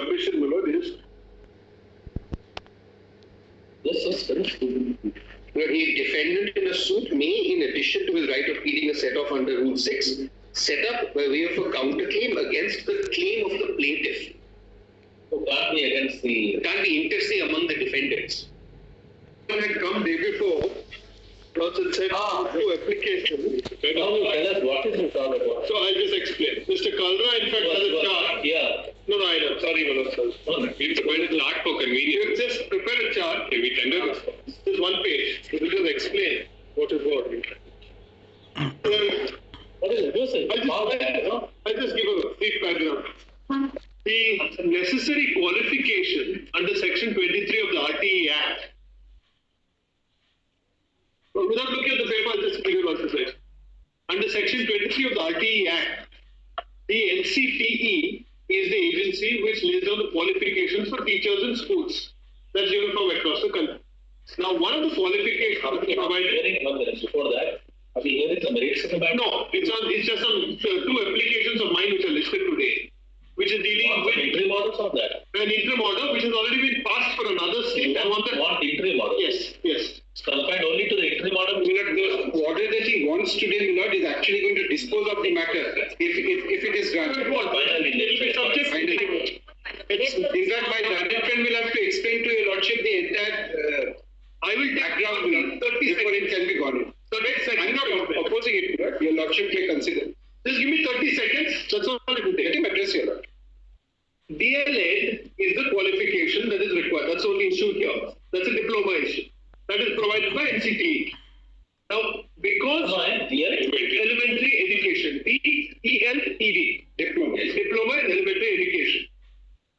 submission, my lord, is... Yes, a defendant in a suit may, in addition to his right of pleading a set-off under Rule 6, set up by way of a counterclaim against the claim of the plaintiff. So can't be against the... Can't be inter se among the defendants. One had come day before, plus it said to application. Now you tell us what is this all about. So I'll just explain. Mr. Kalra, in fact, has a chart. Yeah. No, I know. Sorry, Manoj, sir. It's a chart for convenience. Just prepare a chart. Can we tender this? This is one page. It will just explain what is what. What is it? I'll just give a brief background. The necessary qualification under Section 23 of the RTE Act. Well, without looking at the paper, I'll just give you one slide. Under Section 23 of the RTE Act, the NCTE is the agency which lays down the qualifications for teachers in schools. That's uniform across the country. Now, one of the qualifications provided... Before that, are we hearing the merits of the matter? No, it's just on two applications of mine which are listed today, which is dealing with interim orders on that. An interim order which has already been passed for another state. I want that. Want interim order? Yes, yes. Confined only to the interim order. The order that he wants today, Milord, is actually going to dispose of the matter if it is granted. In fact, my learned friend will have to explain to your lordship the entire I will background, Milord, before it can be gone in. So next second. I'm not opposing it, Milord. Your lordship may consider. Just give me 30 seconds. That's all it will Let take. him address your lord. D.EL.ED is the qualification that is required. That's the only issue here. That's a diploma issue. That is provided by NCTE. Now, because elementary education, D.EL.ED, diploma in elementary education.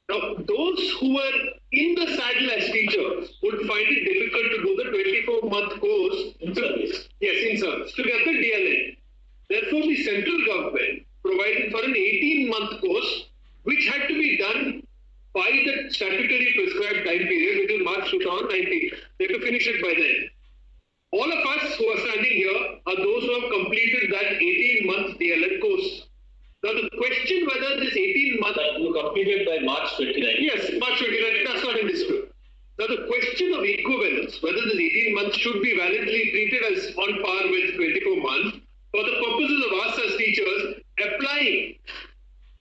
Now, those who were in the saddle as teachers would find it difficult to do the 24-month course In service. Yes, in service, to get the D.EL.ED. Therefore, the central government provided for an 18-month course which had to be done by the statutory prescribed time period, which is March 2019. They have to finish it by then. All of us who are standing here are those who have completed that 18-month D.EL.ED course. Now the question whether this 18-month... You completed by March 29. Yes, March 29, that's not in dispute. Now the question of equivalence, whether this 18 months should be validly treated as on par with 24 months, for the purposes of us as teachers applying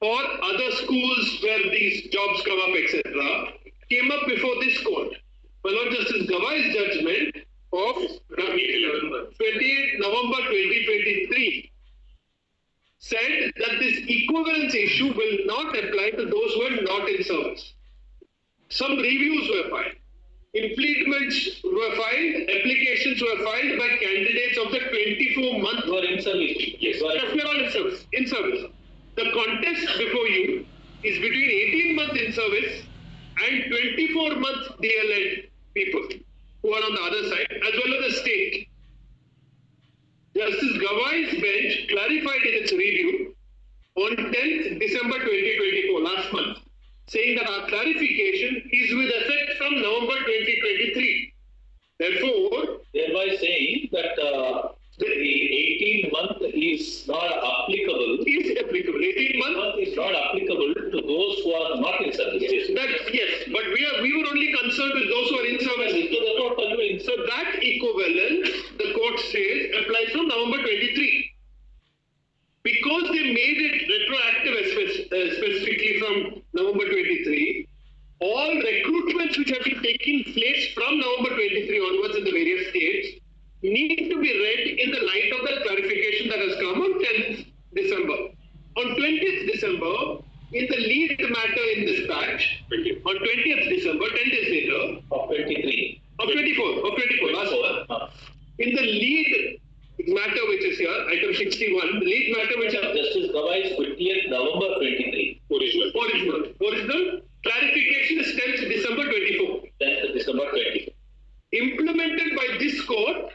for other schools where these jobs come up, etc., came up before this court. My Lord Justice Gawai's judgment of 28 November 2023 said that this equivalence issue will not apply to those who are not in service. Some reviews were filed. Implements were filed, applications were filed by candidates of the 24-month. You are in service. Yes, we are all in service. In service. The contest before you is between 18-month in service and 24-month D.EL.ED people who are on the other side, as well as the state. Justice Gawai's bench clarified in its review on 10th December 2024, last month, saying that our clarification is with effect from November 2023. Therefore, Thereby saying that the 18-month is not applicable. Is applicable. 18-month Is not applicable to those who are not in service. Yes, but we were only concerned with those who are in service. So that equivalence, the court says, applies from November 23. Because they made it retroactive specifically from November 23, all recruitments which have been taking place from November 23 onwards in the various states need to be read in the light of the clarification that has come on 10th December. On 20th December, in the lead matter in this batch, on 20th December, 10 days later, Of 23. of 24, last one, in the lead matter which is here, item 61, the lead matter which is Justice Gawai's 20th November 23. original clarification is 10th December 24. 10th December 24. Implemented by this court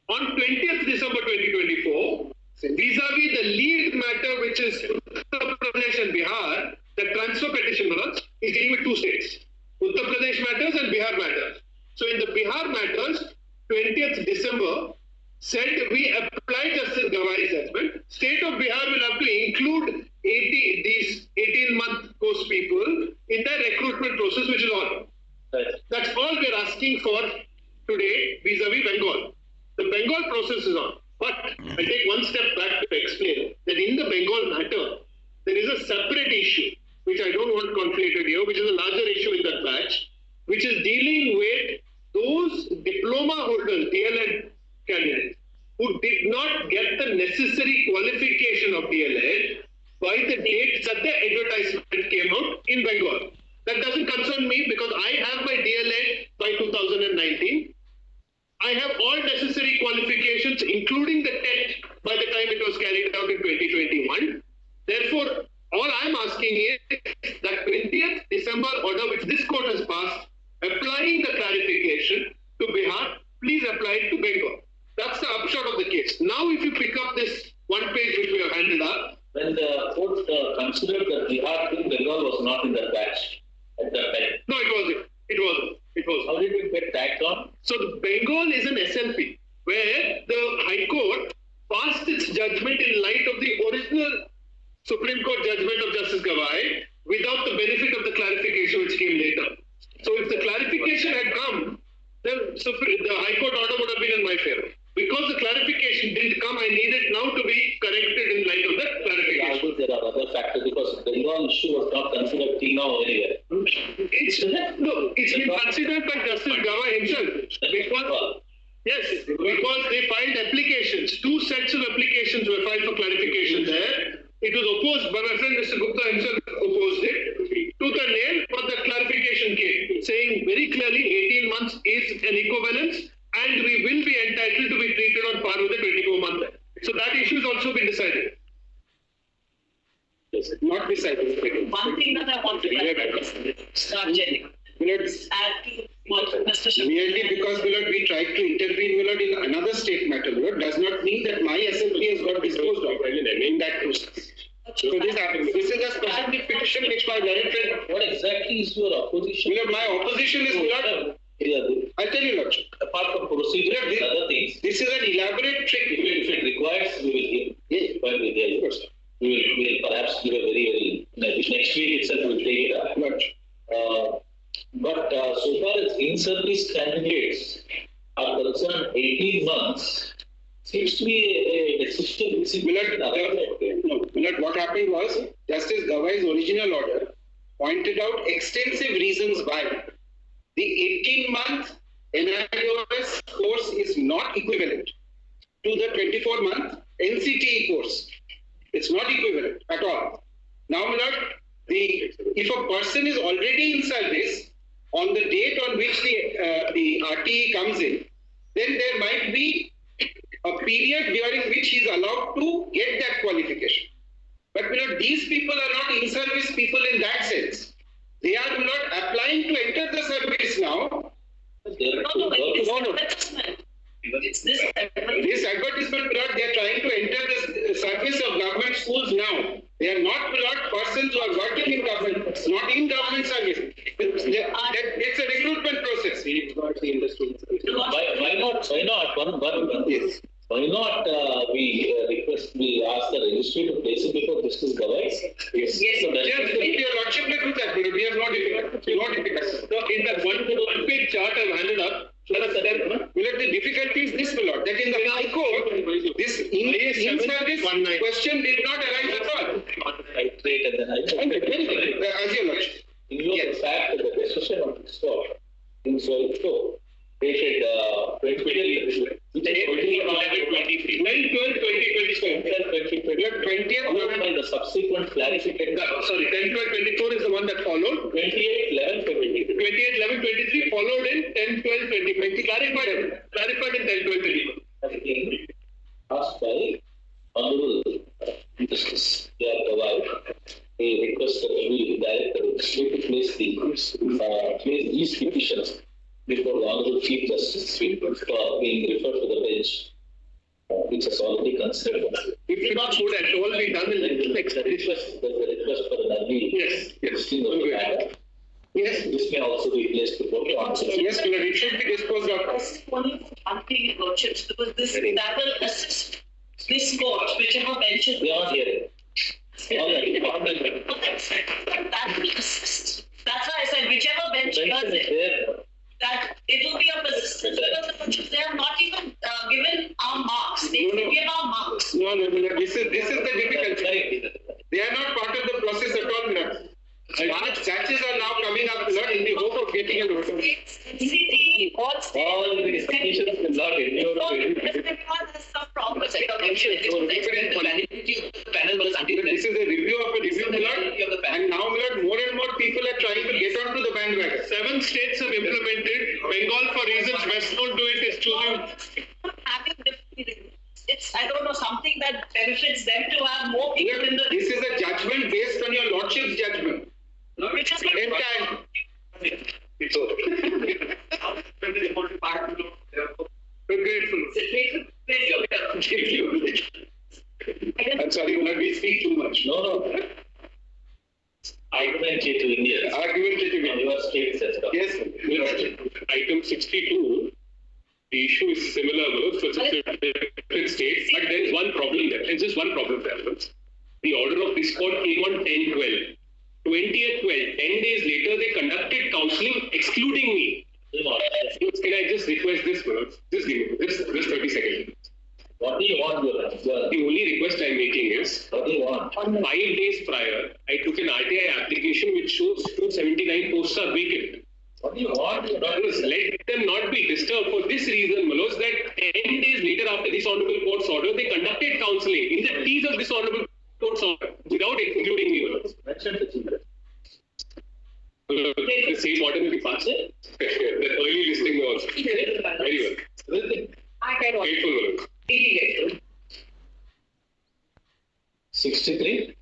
on 20th December 2024, vis-a-vis the lead matter which is Uttar Pradesh and Bihar, the transfer petition is dealing with two states, Uttar Pradesh matters and Bihar matters. So in the Bihar matters, 20th December said we apply Justice Gawai's judgment. State of Bihar will have to include these 18-month course people entire recruitment process which is on. Right. That's all we're asking for today vis-a-vis Bengal. The Bengal process is on. But I take one step back to explain that in the Bengal matter, there is a separate issue, which I don't want conflated here, which is a larger issue in that batch, which is dealing with those diploma holders, D.EL.ED candidates, who did not get the necessary qualification of D.EL.ED by the date that the advertisement came out in Bengal. That doesn't concern me because I have my D.EL.ED by 2019. I have all necessary qualifications, including the TET, by the time it was carried out in 2021. Therefore, all I'm asking is that 20th December order, which this court has passed, applying the clarification to Bihar, please apply it to Bengal. That's the upshot of the case. Now, if you pick up this one page which we have handed up, when the court considered that Bihar and Bengal was not in that batch at that time. No, it wasn't. It wasn't. It was. How did it get tagged on? So the Bengal is an SLP, where the High Court passed its judgment in light of the original Supreme Court judgment of Justice Gawai without the benefit of the clarification which came later. So if the clarification had come, then the High Court order would have been in my favor. Because the clarification didn't come, I need it now to be corrected in light of the clarification. There are other factors because the Bengal issue was not considered clean now anywhere. It's been considered by Justice Gawai himself. Because, yes, because they filed applications. 2 sets of applications were filed for clarification there. It was opposed by my friend Mr. Gupta himself, opposed it to the nail, but the clarification came, saying very clearly 18 months is an equivalence and we will be entitled to be treated on par with the 24-month. So that issue has also been decided. Not decided. One thing that I want to start getting. Merely because we tried to intervene in another state matter, does not mean that my SLP has got disposed of in that process. So this happens. This is a specific petition which my learned friend. What exactly is your opposition? My opposition is not. I'll tell you, Lord. Apart from procedure and other things, this is an elaborate trick. If it requires, we will give. Yes. We will perhaps give a very next week itself we will take it up. But so far as in-service candidates are concerned, 18 months seems to be a decision. What happened was Justice Gawai's original order pointed out extensive reasons why the 18-month NIOS course is not equivalent to the 24-month NCTE course. It's not equivalent at all. Now, if a person is already in service on the date on which the RTE comes in, then there might be a period during which he is allowed to get that qualification. But these people are not in-service people in that sense. They are not applying to enter the service now. It's this advertisement. This advertisement, they are trying to enter the service of government schools now. They are not persons who are working in government, not in government service. It's a recruitment process. Why not? Yes. Why not we ask the registry to place it before Justice Gawai? Yes. So Your Lordship may do that, but we have not difficulty. So in that one-page chart I've handed up, the difficulty is this, my Lord, that in the High Court, this in-service question did not arise at all. As your Lordship. In view of the fact that the decision of this court in so dated 2023. 20th by the subsequent clarification. Sorry, 10-12-24 is the one that followed. 28-11-23 followed in 10-12-20. Clarified in 10-12-24. Has been asked by Honorable Justice D.EL.ED. A request that we direct the registry to place these petitions before the Honorable Chief Justice being referred to the bench, which has already considered. If not would at all be done in the next request, there's a request for an early listing of the matter. Yes. This may also be placed before the answer. Yes, it should be disposed of. Only for unpaid lordships, because that will assist this court, whichever bench is We are hearing. that will assist mention is there. that it will be a persistence because they are not even given our marks. They give our marks. No, this is the difficulty. They are not part of the process at all, Mira. Smart batches are now coming up, Lord, in the hope of getting a notice. City, all All these conditions will not endure. has some problems. This is a review of a review, Millard, and now, Millard, more and more people are trying to get onto the bandwagon. 7 states have implemented. Bengal, for reasons best known to it, is choosing. It's, I don't know, something that benefits them to have more people in the. This is a judgment based on your lordship's judgment. Which is Entire. We're grateful. I'm sorry, Millard, we speak too much. No. Argumentative Indians. Argumentative On your state system. Yes, Item 62, the issue is similar for different states, but there is one problem there. There's just one problem there. The order of this court came on 10/12. 20th 12. 10 days later, they conducted counseling excluding me. Can I just request this, just give me this 30 seconds. What do you want, Guru? The only request I'm making is, What do you want? 5 days prior, I took an RTI application which shows 279 posts are vacant. What do you want? Manoj, let them not be disturbed for this reason, Manoj, that 10 days later after this Honorable Court's order, they conducted counselling in the teeth of this Honorable Court's order without including me, Manoj. Mention the children. The same order will be passed. The early listing also. Very well. I can watch. Grateful, Manoj. 63.